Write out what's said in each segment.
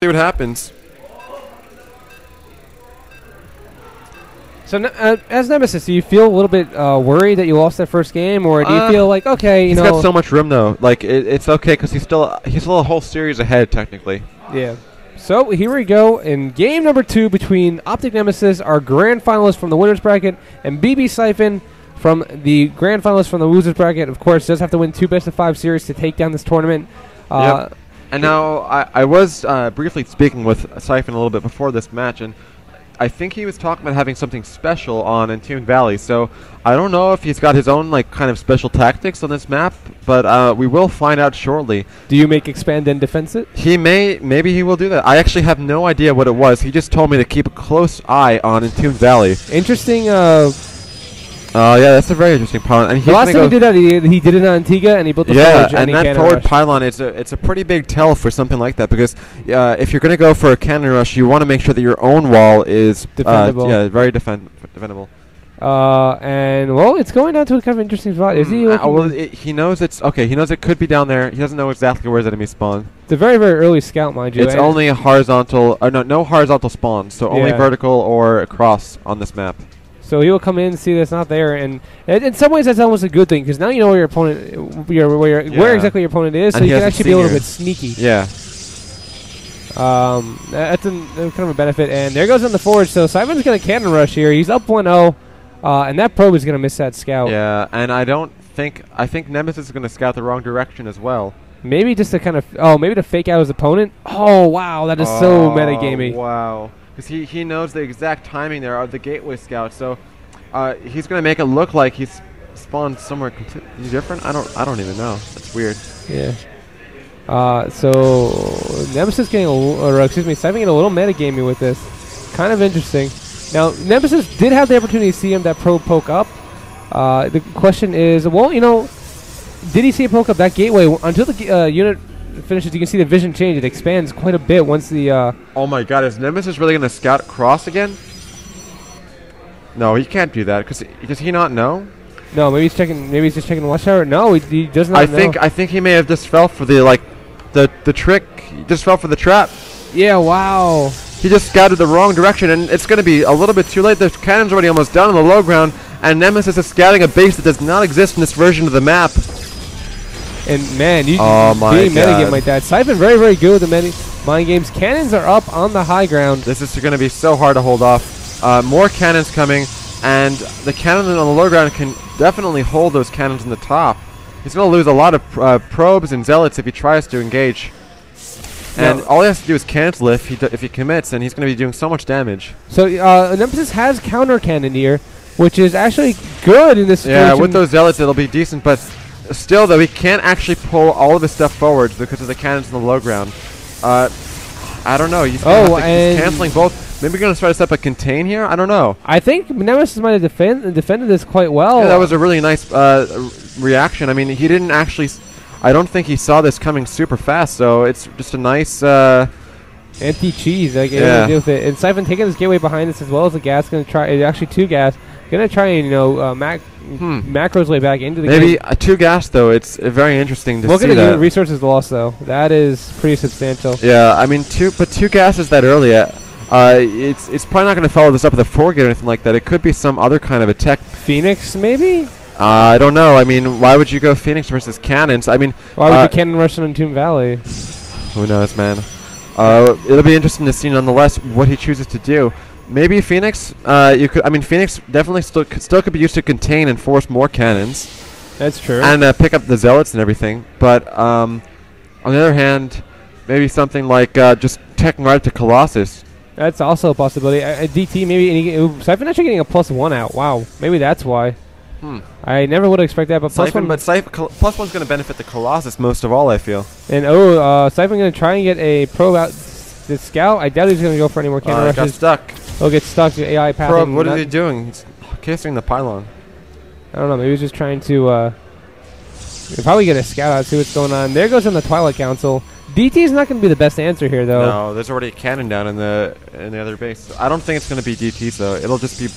See what happens. So, as Nemesis, do you feel a little bit worried that you lost that first game, or do you feel like, okay, you he's know, got so much room though. Like it's okay because he's still a whole series ahead technically. yeah. So here we go in game number 2 between OpTiKNemesis, our grand finalist from the winners bracket, and bbSiphonn from the grand finalist from the losers bracket. Of course, does have to win 2 best-of-5 series to take down this tournament. Yep. And now I was briefly speaking with Siphonn a little bit before this match, and I think he was talking about having something special on Entombed Valley. So I don't know if he's got his own like kind of special tactics on this map, but we will find out shortly. Do you make expand and defense it? He maybe he will do that. I actually have no idea what it was. He just told me to keep a close eye on Entombed Valley. Interesting. Yeah, that's a very interesting pylon. And the last time he did that, he did it on Antigua, and he built the forge. And that forward pylon, it's a pretty big tell for something like that, because if you're going to go for a cannon rush, you want to make sure that your own wall is defendable. Very defendable. And well, it's going down to a kind of interesting spot. Is he? Well, he knows it's okay. He knows it could be down there. He doesn't know exactly where his enemy spawn. It's a very, very early scout, mind you. It's only a horizontal. No horizontal spawns. So only vertical or across on this map. So he will come in and see that's not there, and in some ways that's almost a good thing, because now you know where your opponent, where exactly your opponent is, so you can actually be a little bit sneaky. Yeah. That's kind of a benefit, and there goes on the forge. So Siphonn's going to cannon rush here. He's up 1-0, and that probe is going to miss that scout. Yeah, and I think Nemesis is going to scout the wrong direction as well. Maybe just to kind of maybe to fake out his opponent. Oh wow, that is so metagamey. Wow. Because he knows the exact timing there of the gateway scout, so he's going to make it look like he's spawned somewhere completely different. I don't even know. That's weird. Yeah. So Nemesis getting Siphonn getting a little metagamey with this. Kind of interesting. Now Nemesis did have the opportunity to see him that probe poke up. The question is, well, you know, did he see a poke up that gateway until the unit finishes? You can see the vision change. It expands quite a bit once the oh my god, is Nemesis really going to scout across again? No, he can't do that. Does he not know? No, maybe he's just checking the watch tower. No, he does not know. I think he may have just fell for the trick. He just fell for the trap. Yeah, wow. He just scouted the wrong direction, and it's going to be a little bit too late. The cannon's already almost down on the low ground, and Nemesis is scouting a base that does not exist in this version of the map. And man, you being metagame like that. Siphonn very, very good with the mind games. Cannons are up on the high ground. This is going to be so hard to hold off. More cannons coming, and the cannon on the low ground can definitely hold those cannons on the top. He's going to lose a lot of probes and zealots if he tries to engage. And all he has to do is cancel if he commits, and he's going to be doing so much damage. So Nemesis has counter cannon here, which is actually good in this situation. Yeah, with those zealots it'll be decent, but still though he can't actually pull all of his stuff forward because of the cannons on the low ground. I don't know. He's canceling both. Maybe we're going to try to set up a contain here. I don't know. I think Nemesis might have defended this quite well. Yeah, that was a really nice reaction. I mean, he didn't actually. I don't think he saw this coming super fast, so it's just a nice anti-cheese. Like, deal with it. And Siphonn taking this gateway behind this as well as the gas. Going to try, actually 2 gas. Going to try and macro's way back into the game. Maybe 2 gas though. It's very interesting to see that. Look at the resources lost though. That is pretty substantial. Yeah, I mean 2 gases that early. It's probably not going to follow this up with a 4 gate or anything like that. It could be some other kind of attack. Phoenix maybe. I don't know. I mean, why would you go Phoenix versus cannons? I mean, why would you cannon rush on Entombed Valley? Who knows, man? It'll be interesting to see, nonetheless, what he chooses to do. Maybe Phoenix. You could. I mean, Phoenix definitely still could be used to contain and force more cannons. That's true. And pick up the zealots and everything. But on the other hand, maybe something like just teching right to Colossus. That's also a possibility. DT maybe. Siphonn actually getting a +1 out. Wow. Maybe that's why. I never would expect that, but Siphonn, +1's going to benefit the Colossus most of all, I feel. And Siphonn going to try and get a probe out. The scout, I doubt he's going to go for any more cannon rushes. Got stuck. He'll get stuck to AI pathing. Probe, what is he doing? He's casing the pylon. I don't know. Maybe he's just trying to he'll probably get a scout out, see what's going on. There goes on the Twilight Council. DT is not going to be the best answer here, though. No, there's already a cannon down in the other base. I don't think it's going to be DT, though. It'll just be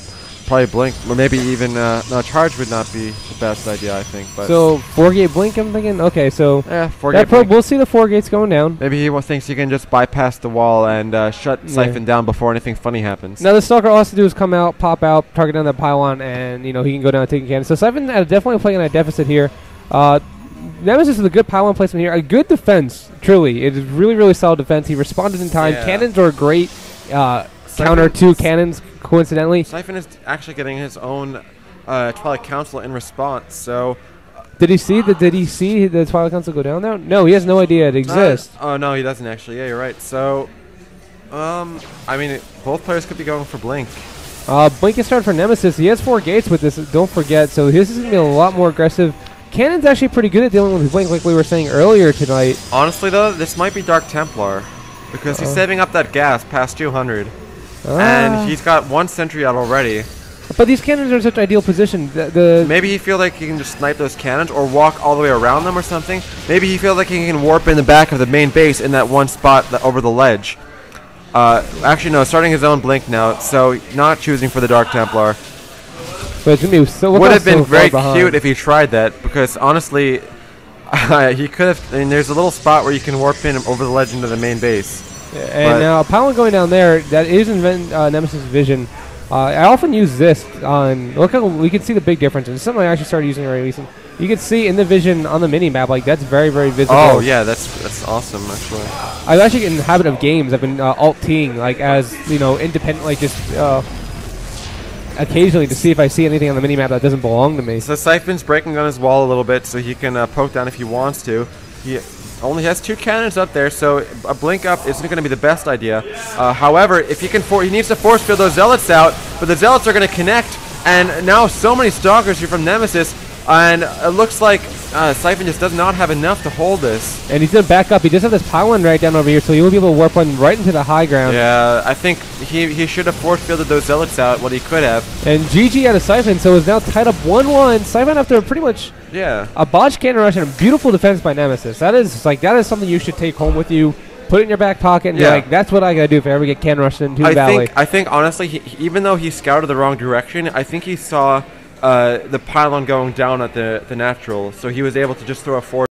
probably blink, or maybe even no, charge would not be the best idea, I think. But so 4-gate blink, I'm thinking. Okay, so yeah, 4-gate that probe, blink. we'll see the 4 gates going down. Maybe he thinks he can just bypass the wall and shut Siphon down before anything funny happens. Now the Stalker all has to do is come out, pop out, target down that pylon, and he can go down and take a cannon. So Siphon definitely playing a deficit here. Nemesis is a good pylon placement here. A good defense, truly. It is really, really solid defense. He responded in time. Yeah. Cannons are a great counter to cannons, coincidentally. Siphon is actually getting his own Twilight Council in response, so... Did he see the Twilight Council go down there? No, he has no idea it exists. Oh, no, he doesn't actually. Yeah, you're right. So, I mean, both players could be going for Blink. Blink is started for Nemesis. He has 4 gates with this, don't forget, so this is going to be a lot more aggressive. Cannon's actually pretty good at dealing with Blink, like we were saying earlier tonight. Honestly, though, this might be Dark Templar, because he's saving up that gas past 200, and he's got 1 sentry out already. But these cannons are in such ideal position. Maybe he feels like he can just snipe those cannons or walk all the way around them or something. Maybe he feels like he can warp in the back of the main base in that one spot over the ledge. Actually, no, starting his own Blink now, so not choosing for the Dark Templar. But it's gonna be so, would have been very cute if he tried that, because honestly, he could have. I mean, there's a little spot where you can warp in over the ledge into the main base. Yeah, and now pylon going down there, that is in Nemesis vision. I often use this on. Look how we can see the big difference. And it's something I actually started using already recently. You can see in the vision on the mini map, like that's very, very visible. Oh yeah, that's awesome actually. I've actually in the habit of games. I've been alt-T'ing like as independent, like just occasionally to see if I see anything on the mini map that doesn't belong to me. So Siphon's breaking on his wall a little bit, so he can poke down if he wants to. He only has 2 cannons up there, so a blink up isn't going to be the best idea. However, if he can, he needs to force field those zealots out, but the zealots are going to connect, and now so many stalkers here from Nemesis, and it looks like Siphon just does not have enough to hold this. And he's going to back up. He does have this pylon right down over here, so he will be able to warp one right into the high ground. Yeah, I think he should have force fielded those zealots out, what he could have. And GG out of Siphon, so is now tied up 1-1. Siphon after pretty much a botched cannon rush and a beautiful defense by Nemesis. That is something you should take home with you. Put it in your back pocket and be like, that's what I gotta do if I ever get cannon rushed into the valley. I think honestly, even though he scouted the wrong direction, I think he saw the pylon going down at the natural, so he was able to just throw a forward